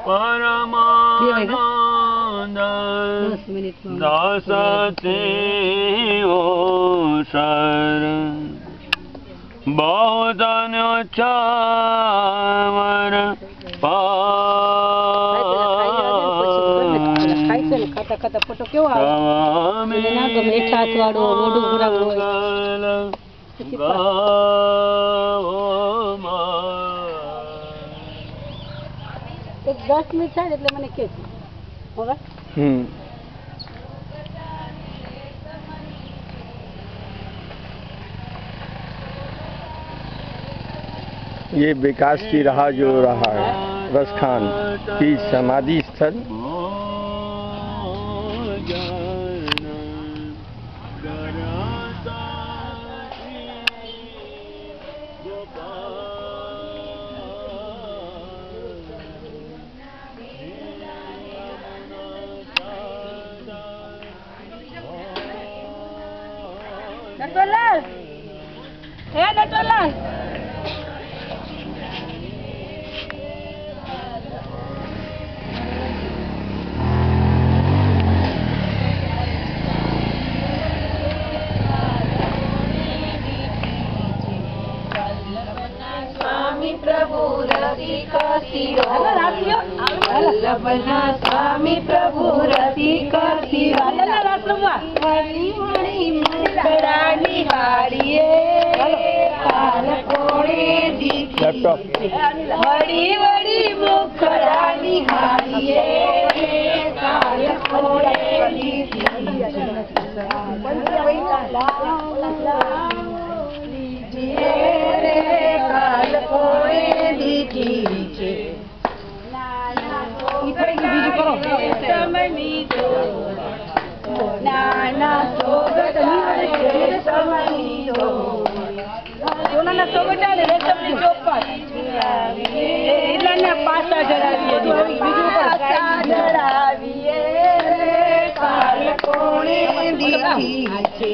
પરમાનંદ દાસ તેઓ શરણ બહુધન ચાવર ખાતા ફોટો કેવો આવે ના ગમે ઠાઠ વાળો મોઢું ખરાબ હોય 10 મિનિટ થાય એટલે મને કે ये विकास की राह जो रहा है रसखान की समाधि स्थल नटवरलाल हे नटवरलाल स्वामी प्रभु रसिका सिरो वल्लभना स्वामी प्रभु रसिका सिरो वणी वणी मुखड़ा निहारिए काल कोणे दीखी वड़ी वड़ी मुखड़ा निहारिए काल कोणे दीखी काल कोणे दीखी नाना सोगट सोना सोगट रेशमनी ચોપાટ એટલાના પાસા જડાવીએ બીજું જડાવીએ કાલ કોણે દીધી છે